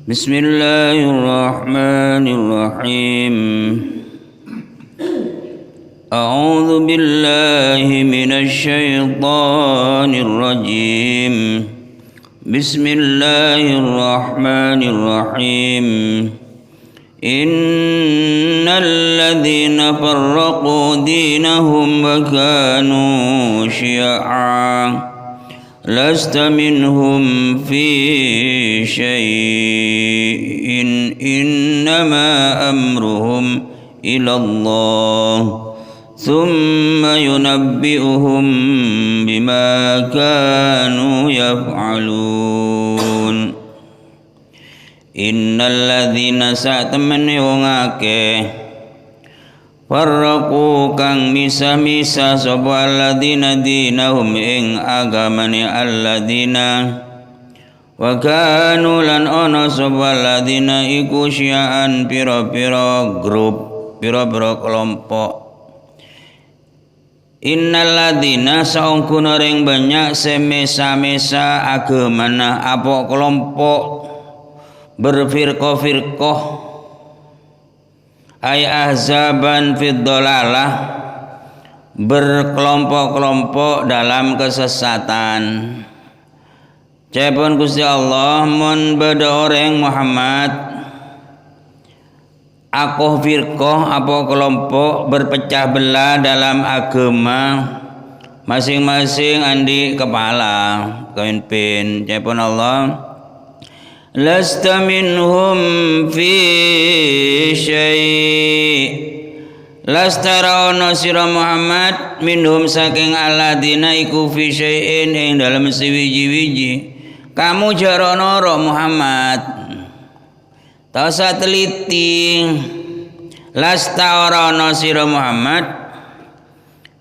Bismillahirrahmanirrahim. A'udzu billahi minasy syaithanir rajim. Bismillahirrahmanirrahim. Innal ladzina farraqu dinahum wa kanu syi'a lasta minhum fi syai'in innama amruhum ilallah thumma yunabbi'uhum bima kanu yaf'alun. Innal ladzina sa'tamani wong akeh farraqu kang misah-misah sapa alladzina dinahum ing agamane alladzina wa kanu lan ana sapa alladzina iku syi'an pira-pira grup pira-pira kelompok. Innal ladzina saungkuna ring banyak semesa-mesa agamana apa kelompok berfirqah-firqah ay ahzaban fid dhalalah berkelompok-kelompok dalam kesesatan. Cepon Gusti Allah mun beda orang Muhammad akoh firqah apa kelompok berpecah belah dalam agama masing-masing andi kepala kepemimpin. Cepon Allah lasta minhum fi syai' lasta raono sira Muhammad minhum saking alladzina iku fi syai'in ing dalam siwiji-wiji. Kamu jarono ro Muhammad ta sateliti lasta raono sira Muhammad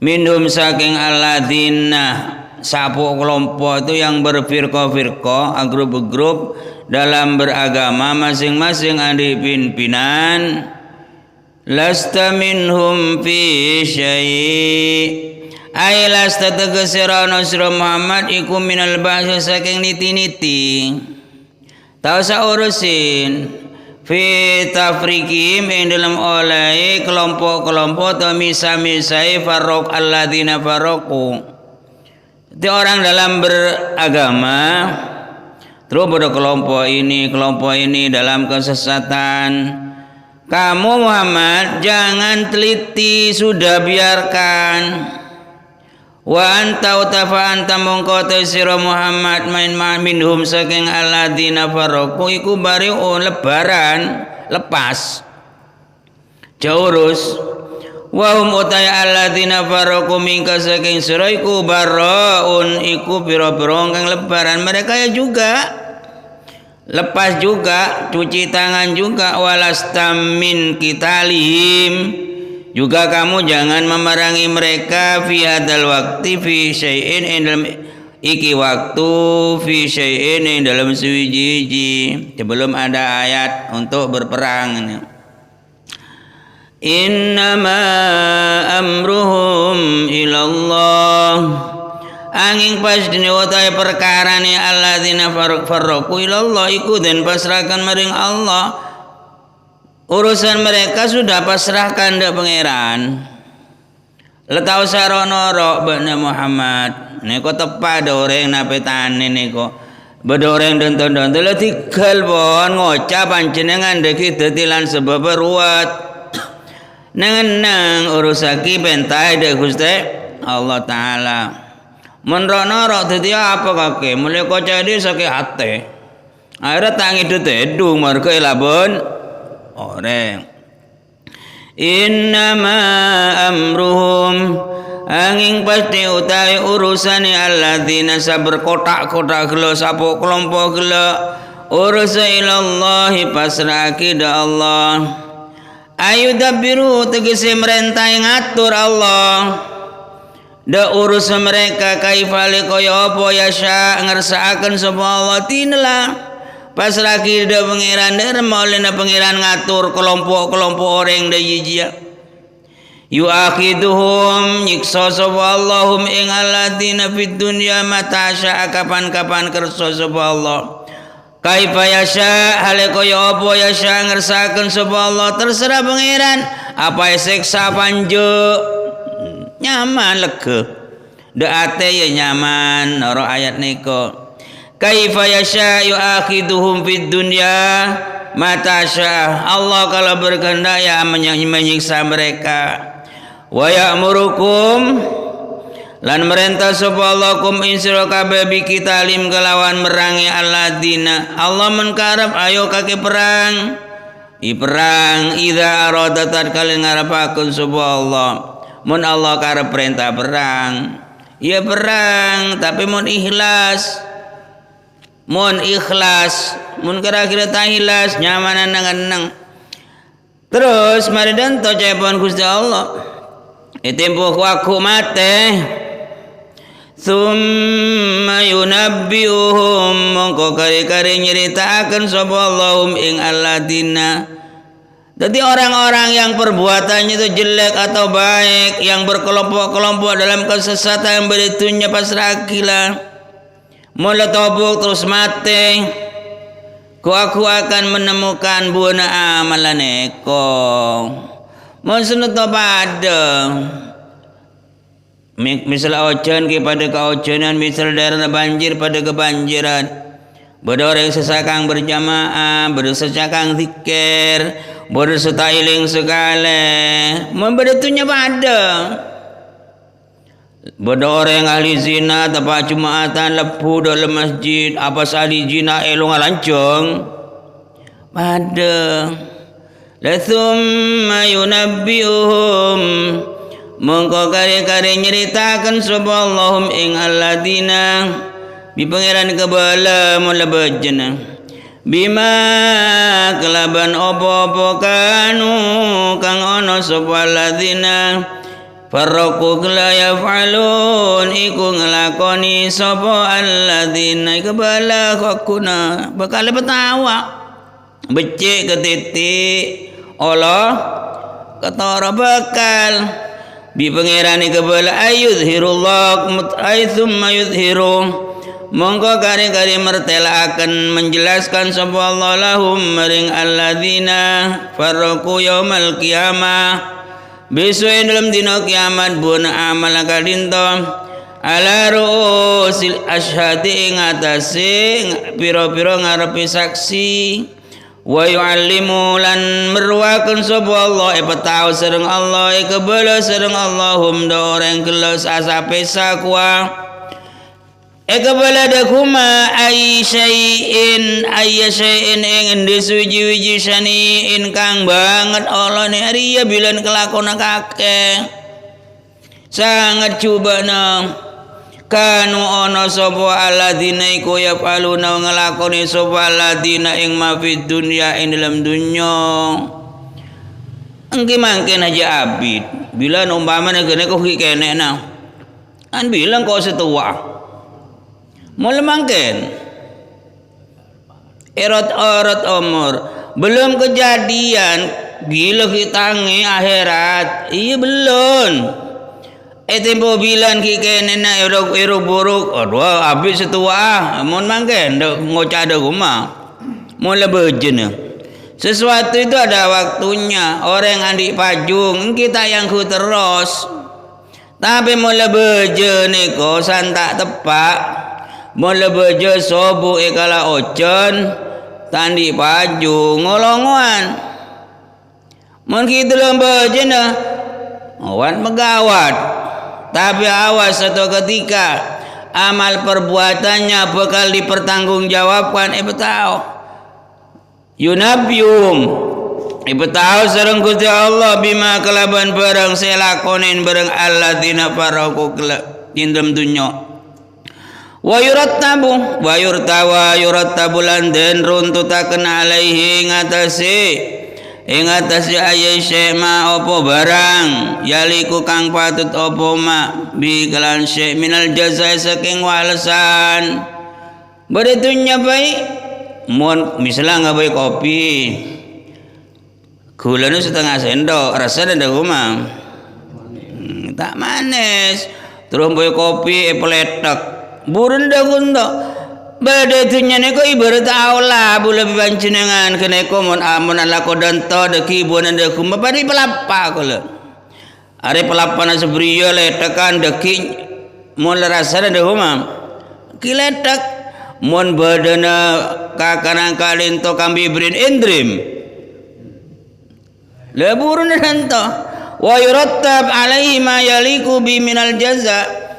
minhum saking alladzina sapu kelompok itu yang berfirqah-firqah grup-grup dalam beragama masing-masing ada pimpinan. Lasta minhum fi syai' ay lasta tegesirana sira Muhammad iku minal ba'si saking niti-niti tau saurusin fi tafriqim ing dalam oleh kelompok-kelompok atau misa-misai farraq alladzina farraqu itu orang dalam beragama terus pada kelompok ini dalam kesesatan. Kamu Muhammad jangan teliti, sudah biarkan. Wa anta utafa anta mongko sira Muhammad main minhum saking alladzina farraqu iku bari'un lebaran lepas. Jaurus wa hum utaya alladzina farraqu mingka saking sira iku baraun iku pira-pira kang lebaran mereka ya juga lepas juga cuci tangan juga walastamin kitalihim juga kamu jangan memerangi mereka fi hadal waqti fi syai'in dalam iki waktu fi syai'in dalam suwiji sebelum ada ayat untuk berperang. Innama amruhum ilallah angin pas dini watai perkara ni alladzina farraqu ilallah iku den pasrahkan maring Allah. Urusan mereka sudah pasrahkan ke pangeran. Letau sarono ro bana Muhammad neko tepat orang napetane neko bedoreng donton-donton le tigal bon ngocap panjenengan deki detilan sebab beruat nang urusaki pentai de Gusti Allah taala. Menrono ro dadi apa kake mulai kocak dia sakit hati. Akhirnya tangi dedung marga labon orang. Innama amruhum angin pasti utai urusane alladzina sabar kotak-kotak gelo sapo kelompok gelo urusa ilallahi pasraki da Allah. Ayu dabiru tegese merentai ngatur Allah da urus mereka kaifali kaya apa yasha ngersakaken sapa Allah tinela pas lagi da pangeran der maulana pangeran ngatur kelompok-kelompok orang da yijia yuakiduhum nyiksa sapa Allahum ing alladzina fid dunya matasya kapan-kapan kersa sapa Allah kaifa yasha hale kaya apa yasha ngersakeun sapa Allah terserah pangeran apa siksa panjuk nyaman lega daate ya nyaman ora ayat nika kaifa yasha yu'akhiduhum fid dunya mata sya Allah kalau berkehendak ya menyiksa mereka wa ya'murukum lan merintah sapa Allah kum insira kabeh biki talim kelawan merangi alladzina Allah menkarep ayo kake perang perang idza arada tatkala ngarepakeun sapa Allah mun Allah karep perintah perang ya perang tapi mun ikhlas mun kira-kira tak ikhlas nyamanan nang terus mari dan to cepon Gusti Allah tempo aku mate summa yunabbiuhum mongko kari-kari nyeritakan sapa Allahum ing alladzina jadi orang-orang yang perbuatannya itu jelek atau baik yang berkelompok-kelompok dalam kesesatan yang beritunya pasrakilah mulai tobok terus mati aku akan menemukan buana amalan eko monsunut pada misal ojan kepada keojanan misal daerah banjir pada kebanjiran bodoh yang sesakang berjamaah bersesakang zikir bersutailing sekali membedatunya pada bodoh orang yang ahli zina tempat jumatan lepu dalam masjid apa ahli zina elong lancong pada lathumma yunabbiuhum mongko kari-kari nyeritakan sapa Allahum ing alladzina bi pangeran kebala mulabajna bima kelaban apa-apa kanu kang ana sapa alladzina farraqu la yaf'alun iku nglakoni sapa alladzina kebala hakuna bakal betawa becik ke titik Allah ketara bakal bi pangerane kebala ayuzhirullah aitsumma yuzhiru mongko kari-kari mertelaaken menjelaskan sapa Allah lahum maring alladzina farraqu yaumal qiyamah besok dalam dina kiamat bun amal kadinto ala ruusil asyhadi ing atase pira-pira ngarepe saksi wa yu'allimu lan merwakeun sapa Allah petau sareng Allah kebala sareng Allahum doreng kelos asape sakwa kebala dakuma ay syai'in ing suji-wiji sani kang banget Allah ne ariya bilan kelakona kakek sangat cubana kanu ana sapa alladzina iku yafaluna nglakoni sapa alladzina ing mafid dunya ing dalam dunya engke mangken aja abid bila umpamane kene kok kene nah kan bilang kok setua mulai mangken erat umur belum kejadian bila kita ngi akhirat iya belum tempo bilan ki kene na ero buruk aduh habis setua mun mangken ngocah ada rumah mulai bejen sesuatu itu ada waktunya orang andi pajung kita yang ku terus tapi mulai bejen ko santak tepak mulai bejen sobu kala ojon tandi pajung ngolongan mun kita bejen awan megawat tapi awas satu ketika amal perbuatannya bakal dipertanggungjawabkan betau yunabium betau sareng Gusti Allah bima kelaban barang selakonin barang alladzina faraku indem dunya wa yurattabu lan den runtutaken alaihi ngatasi ing atas ayat syema opo barang yaliku kang patut opo ma bi kelan syek minal jazai saking walesan beritunya baik mun misalnya nggak baik kopi gulanya setengah sendok rasa ada rumah tak manis terus baik kopi peletak burun dah gundak Badatunya neko ibarat aula bula panjenengan kene ko mon amun ala ko danto deki bonan de kum bari pelapa ko le. Are pelapana sebriyo le tekan deki mon rasana de homa. Kiletak mon badana kakanang kalin to kambi brin indrim. Le burun danto wa yurattab alaihi ma yaliku bi minal jaza.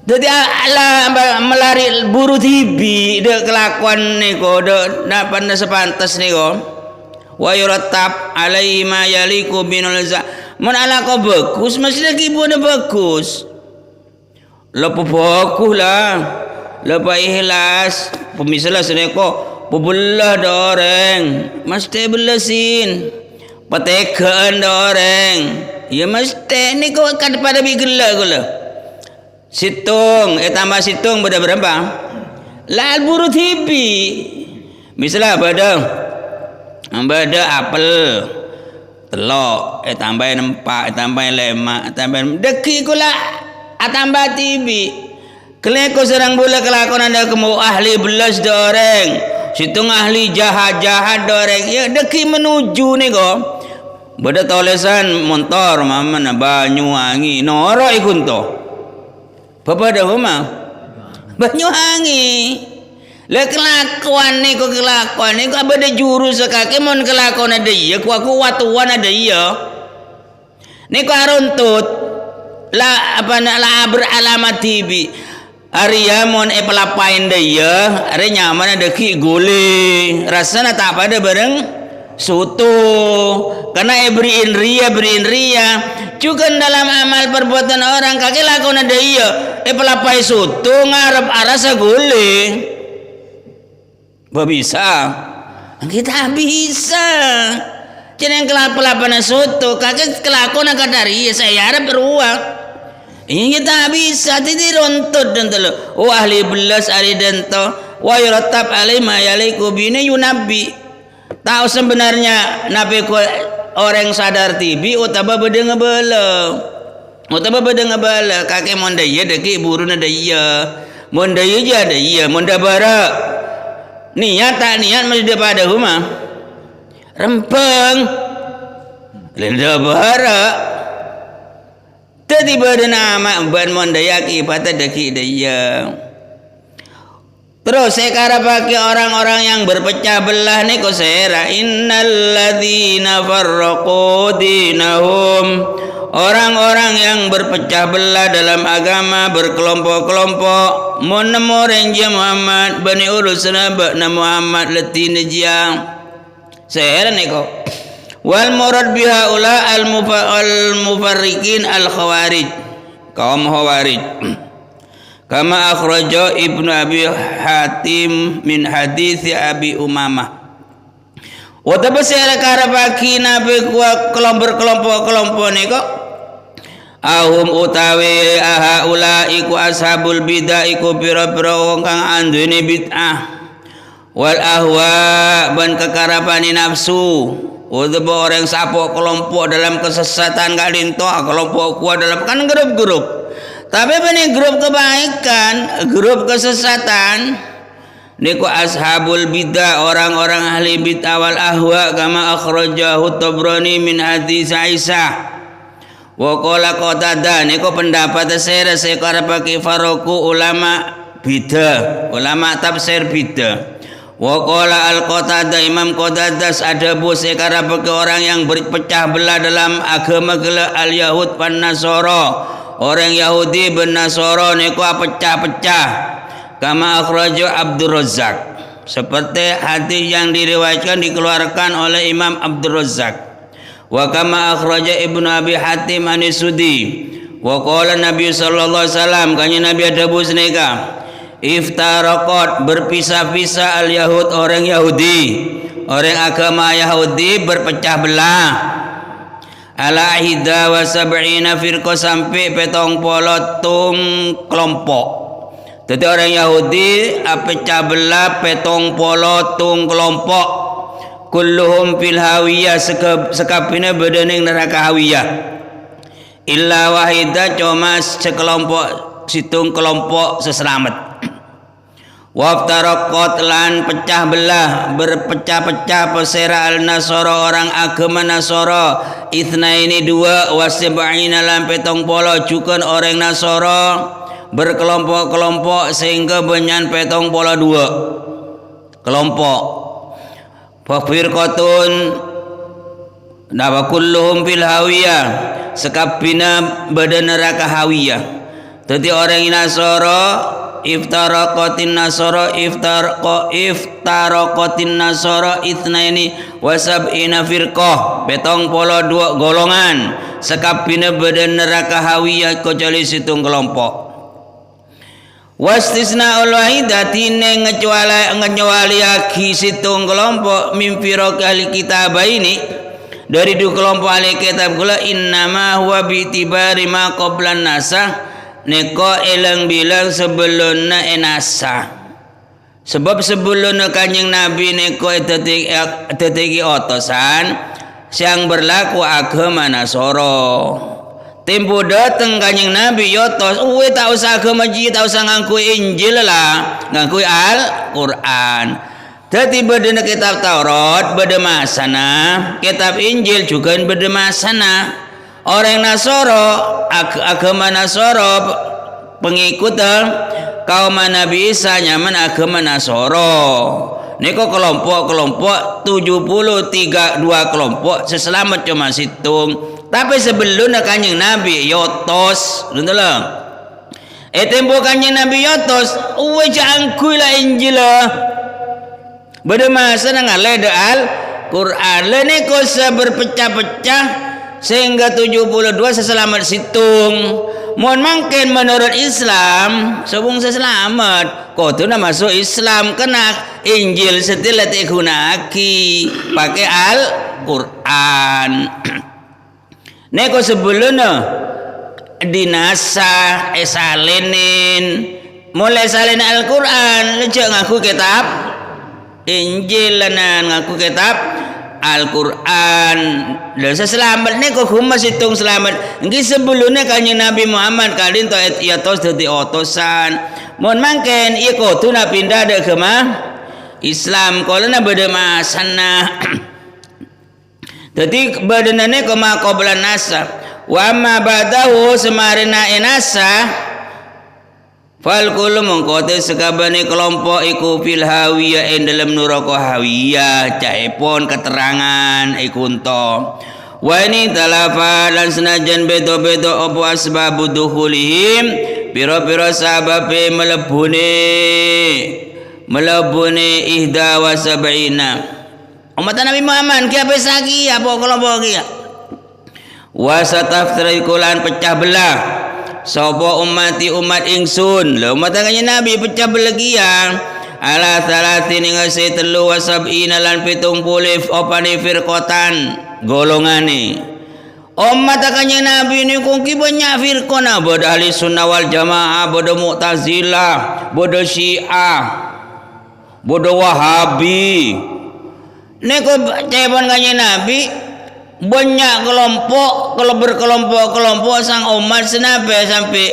Jadi ala melari buru tibi de kelakuan niko de dapat sepantas niko wa yurattab alaihi ma yaliku binul za mun ala ko bagus masih lagi pun bagus lepo bagus lah lepo ikhlas pemisalah niko pubelah doreng mesti belesin patekan doreng ya mesti niko kad pada bigela gula situng, tambah situng beda berapa? Lal buru tibi. Misalnya beda apel, telok, tambah nempak, tambah lemak, tambah deki kula, tambah tibi. Keleko serang bola kelakon anda kemu ahli belas doreng, situng ahli jahat doreng. Ya deki menuju nih kok. Beda tolesan motor, mama na Banyuwangi, noro ikunto. Bapak dah rumah Banyuwangi le kelakuan ni ko abada jurus kaki mon kelakuan ada iya ku aku watuan ada iya ni ko aruntut la apa nak la beralamat tibi Arya mon pelapain dah iya are nyaman ada ki gule rasana tak pada bareng soto karena beriin ria juga dalam amal perbuatan orang kaki lakon ada iya pelapai soto ngarep arasa gule bisa kita bisa jangan kelapa soto kaki kelakon kadari saya harap beruang ini kita bisa tidak runtut dan telu ahli belas ari dento wa yurattab alai ma yaliku bini yunabi. Tahu sebenarnya nabi ku orang sadar tibi utaba beda ngebala kakek monda iya deki burun ada iya monda iya ada iya monda bara niat tak niat masih dia pada rumah rempeng lenda bara tiba ada nama ban monda yaki pada deki ada iya. Terus saya pakai orang-orang yang berpecah belah ni ko sera innal ladzina farraqu dinahum orang-orang yang berpecah belah dalam agama berkelompok-kelompok monemo renja Muhammad bani urusna na Muhammad latina jiang sera ni ko wal murad biha ula al mufarriqin al khawarij kaum khawarij kama akhraja Ibnu Abi Hatim min hadis Abi Umamah. Wa tabasara karabaki nabi kelompok niko ahum utawi ahaula iku ashabul bidah iku pira-pira wong kang andune bid'ah wal ahwa ban kekarapani nafsu udaba orang sapok kelompok dalam kesesatan kalinto kelompok kuat dalam kan grup-grup. Tapi ini grup kebaikan, grup kesesatan. Niku ashabul bidah orang-orang ahli bid'ah wal ahwa kama akhrajahu Tabrani min hadis Aisyah. Wa qala Qatadah niku pendapat saya pakai faroku ulama bidah, ulama tafsir bidah. Wa qala al-Qatadah Imam Qatadah ada bos pakai orang yang berpecah belah dalam agama al-Yahud pan Nasara. Orang Yahudi ben Nasara niku pecah-pecah kama akhraja Abdul Razzaq seperti hadis yang diriwayatkan dikeluarkan oleh Imam Abdul Razzaq wa kama akhraja Ibnu Abi Hatim An-Sudi wa qala Nabi sallallahu alaihi wasallam kanjeng Nabi ada busnika iftaraqat berpisah-pisah al-yahud orang Yahudi orang agama Yahudi berpecah belah ala hida wa sab'ina firqa sampai petong polotung kelompok. Jadi orang Yahudi pecah belah petong polotung kelompok. Kulluhum fil hawiyah sekapina bedening neraka hawiyah. Illa wahida cuma sekelompok situng kelompok seselamat. Waftaraqat lan pecah belah berpecah-pecah pesera al-nasara orang agama Nasara itsnaini dua wasab'ina lan 70 jukan orang Nasara berkelompok-kelompok sehingga benyan 72 kelompok. Fafirqatun kulluhum fil hawiyah sekabina badan neraka hawiyah. Dadi orang Nasara iftaraqatin nasara iftaraqatin nasara itsnaini wasab'ina firqah 72 golongan sekabina badan neraka hawiyah kecuali situng kelompok. Wastisnaul wahidati ngecuali aki situng kelompok mimfiraq ahli kitab ini dari dua kelompok ahli kitab kula innama huwa bi'tibari ma qablan nasah neko elang bilang sebelumna enasa sebab sebelumna kanjeng Nabi neko tetegi otosan yang berlaku agama Nasara. Tempo dateng kanjeng Nabi yotos uwe tak usah agama ji tak usah ngangku Injil lah ngangku Al-Quran. Jadi bedana kitab Taurat beda masana kitab Injil juga beda masana. Orang Nasara agama Nasara pengikut kaum Nabi Isa nyaman agama Nasara. Niko kelompok-kelompok 73 dua kelompok seselamat cuma situng. Tapi sebelumnya kanjeng Nabi yotos, betul. Tempo kanjeng Nabi yotos, uwe jangkui lah Injil lah. Beda masa ngaleh Al-Quran. Niko berpecah-pecah sehingga 72 seselamat situng. Mohon mangken menurut Islam sebung seselamat kau tu nak masuk Islam kena Injil setelah digunaki pakai Al-Quran. Neko sebelumnya dinasa esalinin mulai salin Al-Quran lecek ngaku kitab Injil lanan ngaku kitab Al-Quran. Dan selamat ni kau humas hitung selamat. Nggih sebelumnya kanjeng Nabi Muhammad kalin to iatos dadi otosan. Mohon mangken ieu kudu na pindah dek ke Islam kolana beda masana. Dadi badanane koma qablan nasa. Wa ma badahu semarina inasa fal kullu mengkote sekabane kelompok iku fil hawiyah ing dalam neraka hawiyah caepon keterangan ikunto wa ini talafa lan senajan beda-beda apa asbab dukhulihim pira-pira sababe melebune ihda wa sab'ina umat Nabi Muhammad ki apa sagi apa kelompok ki wa sataftriqulan pecah belah sapa ummati umat ingsun lha umat kanjeng Nabi pecah belah yang ala salatin ngase 73 lan 70 opane firqatan golongane umat kanjeng Nabi niku ki banyak firqana bodo ahli sunnah wal jamaah bodo mu'tazilah bodo syiah bodo wahabi niku cepon kanjeng Nabi banyak kelompok kalau berkelompok-kelompok sang umat sampai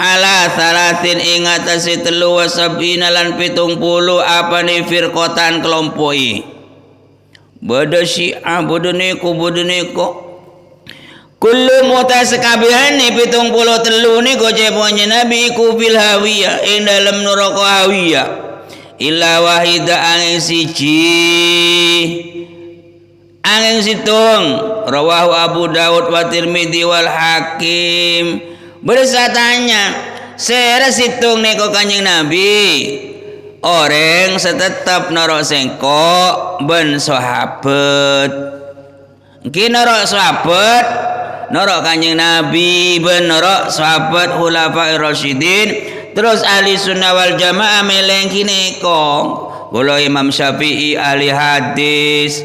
ala salatin ingatasi 73 lan 70 apa nih firqatan kelompoi bodo syiah bodo neko kullu mutasakabihani 73 niku ceponnya Nabi iku fil hawiyah ing dalam neraka hawiyah illa wahida angin siji angin situng rawahu Abu Daud wa Tirmidzi wal Hakim bersatanya sere situng neko kanjeng Nabi orang setetap norok sengkok ben sahabat ki norok sahabat norok kanjeng Nabi ben norok sahabat khulafair rasyidin terus ahli sunnah wal jamaah meleng kineko golo Imam Syafi'i ahli hadis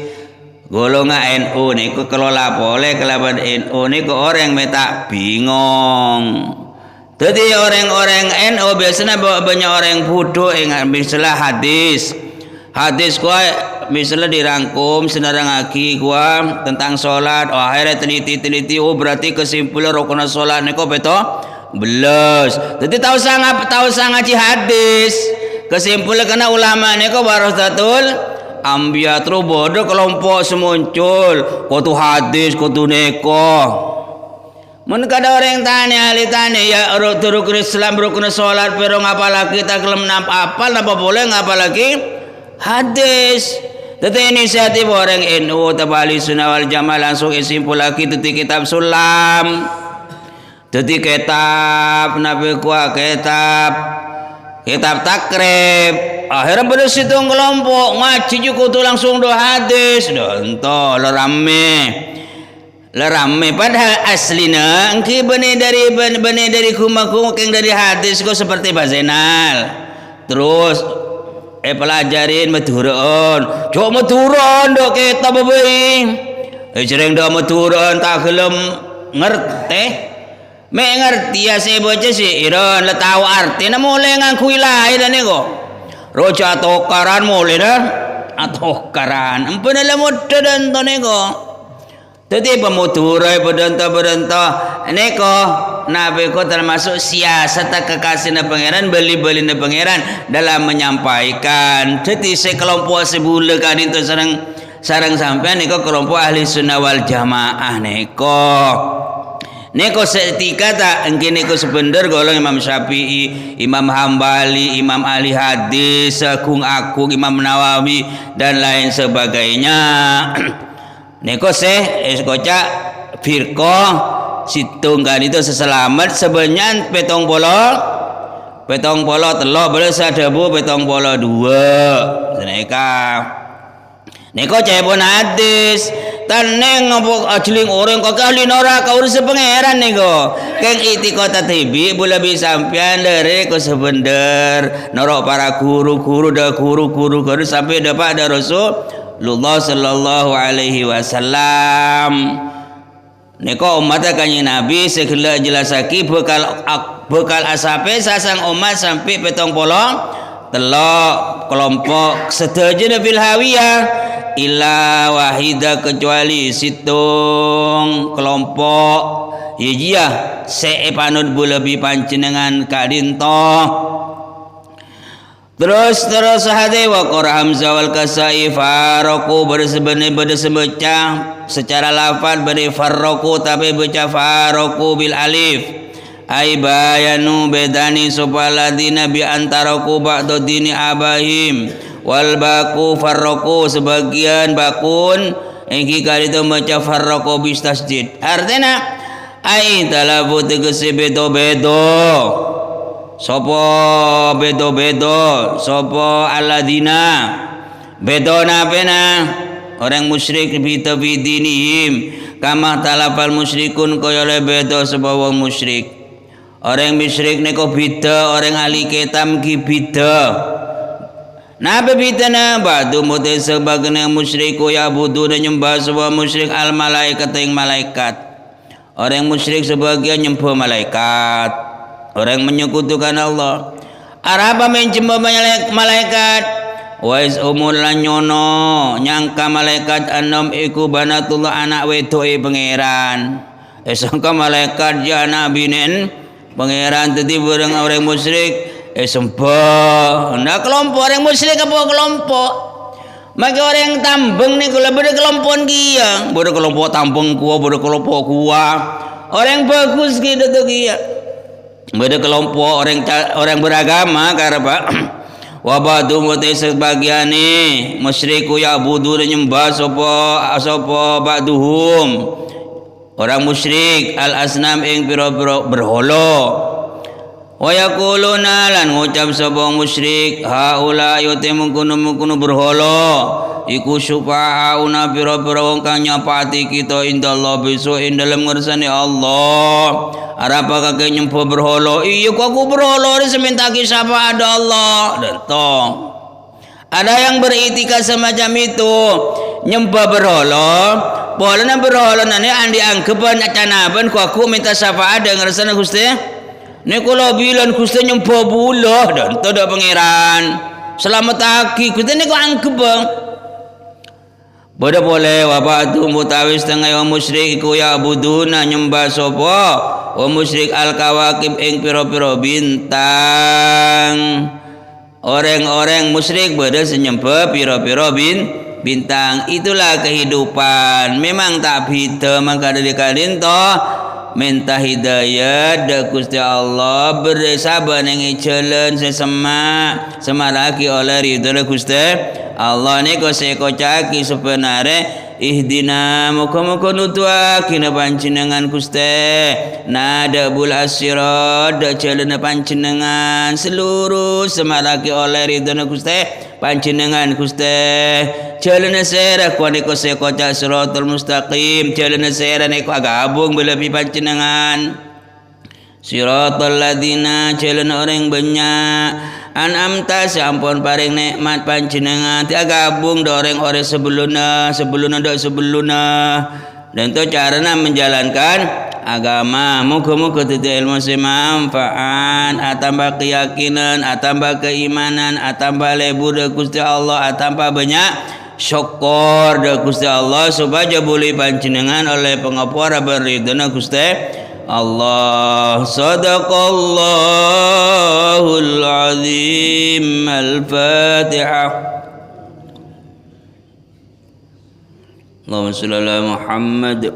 golongan NU niku kelola boleh kelaban NU niku orang metak bingung. Jadi orang-orang NU biasanya banyak orang bodoh yang misalnya hadis gua misalnya dirangkum senarang lagi gua tentang sholat akhirnya teliti berarti kesimpulan rukun sholat niku beto belas. Jadi tahu sangat ngaji hadis kesimpulan kena ulama ni ko warasatul anbiya terus bodoh kelompok semuncul ko tu hadis ko tu neko. Mun kada orang tanya ahli tanya ya rukun Islam rukun salat pero ngapalagi tak kelem apal napa boleh ngapalagi hadis. Tetapi inisiatif orang NU tabali sunnah wal jamaah langsung isimpul lagi teti kitab sulam. Teti kitab nabi kuah kitab takrib. Akhirnya pada situ kelompok ngaji juga tu langsung do hadis. Donto lerame padahal aslina engki bani dari kumaku keng dari hadis kok seperti bazenal. Terus pelajarin maturun. Cok maturun dok kita bebeing. Cereng dah maturun tak gelem ngerti. Me ngerti ya saya baca si iron le tahu arti na mulai ngakui lain dan nego. Roja tokaran mulai dah. Atokaran. Ampun lah muda dan to nego. Tadi pemuturai berdanta neko nabi ko termasuk siasat kekasih na pangeran beli na pangeran dalam menyampaikan. Jadi sekelompok sebule kan itu sarang sampai neko kelompok ahli sunnah wal jamaah neko setika tak engkau neko sebenar golong Imam Syafi'i, Imam Hambali, Imam ahli hadis, Agung Imam Nawawi dan lain sebagainya. Neko eskoca firqo situngkan itu seselamat sebenarnya petong polo telok beres adabu petong polo dua neko cepon hadis taneng ngopok ajling orang kok ahli neraka urus pangeran neko keng iti kota tibi boleh bisa sampean dari ko sebener norok para guru sampai dapat ada Rasulullah sallallahu alaihi wasallam. Neko umat kanjeng Nabi segala jelasaki bekal asape sasang umat sampai petong polong telok kelompok sedajana fil hawiyah illa wahida kecuali situng kelompok yijiyah seepanut lebih panjenengan kadinto. Terus hade wa qara hamzah wal kasai faraku bersembaca secara lafaz beri farraku tapi baca faraku bil alif ai bayanu bedani supaladina bi antaraku ba'da dini abahim wal baku farraku sebagian bakun iki kali itu baca farraku bis tasdid artinya ai talabu tegese bedo sopo bedo sopo aladina bedo napena orang musyrik bita bidinihim kama talafal musyrikun kaya le bedo sopo wong musyrik orang musyrik neko bida orang ahli kitab ki bida nabe bidana badu mute sebagian musyriku ya budu dan nyembah sebuah musyrik al malaikat yang malaikat orang musyrik sebagian nyembah malaikat orang menyekutukan Allah. Araba mencembah malaikat. Wais umul lanyono nyangka malaikat anom iku banatullah anak wedoe pangeran. Sangka malaikat ya anak binen pangeran tadi bareng orang musyrik sembah. Nah kelompok orang musyrik apa kelompok? Maka orang tambeng ni kalau beda kelompok kia, beda kelompok tambeng kuah, beda kelompok kuah. Orang bagus gitu tuh kia. Beda kelompok orang beragama karena wabadu mutai sebagian ni musyriku ya budu dan nyembah sopo ba'duhum orang musyrik al asnam ing pira-pira berhala wa yaquluna lan ngucap sapa musyrik haula yutimu kunu berhala iku syufa'auna pira-pira wong kang nyapati kita indallah besok ing dalem ngersane Allah. Arapa kakek nyembah berhala iya kok aku berhala semintaki sapa ada Allah dan tong ada yang beritikad semacam itu nyembah berhala boleh berhala nane andi anggepan canaban kok aku minta syafaat ada ngersane Gusti nek kula bilang Gusti nyembah bulah dan tidak pangeran selamat aki Gusti nek anggep bodoh boleh wabatu mutawis tengah wa musyrik iku ya buduna nyembah sapa wa musyrik al kawakib ing pira-pira bintang Orang-orang musyrik pada senyembah piro-piro bintang. Itulah kehidupan. Memang tak bida maka dari kalian toh minta hidayah da Gusti Allah bersabar nang jalan sesama semaraki oleh ridho Gusti Allah ni ko caki sebenarnya ihdina muka-muka nutuaki na panjenengan Gusti nada bul asirat da jalan panjenengan seluruh semaraki oleh ridho Gusti panjenengan Gusti jalan serah ko ni ko cak siratal mustaqim jalan serah ni ko agabung belepi panjenengan siratal ladina jalan orang banyak an'amta sampun paring nikmat panjenengan ti gabung do orang-orang sebelumna dan tu carana menjalankan agama muga-muga teu ilmu manfaat atambah keyakinan atambah keimanan atambah lebur da Gusti Allah atambah banyak syukur da Gusti Allah supaya boleh panjenengan oleh pengapura beridana Gusti Allah. Sadaqallahul azim. Al-Fatihah. Allahumma shalli ala Muhammad.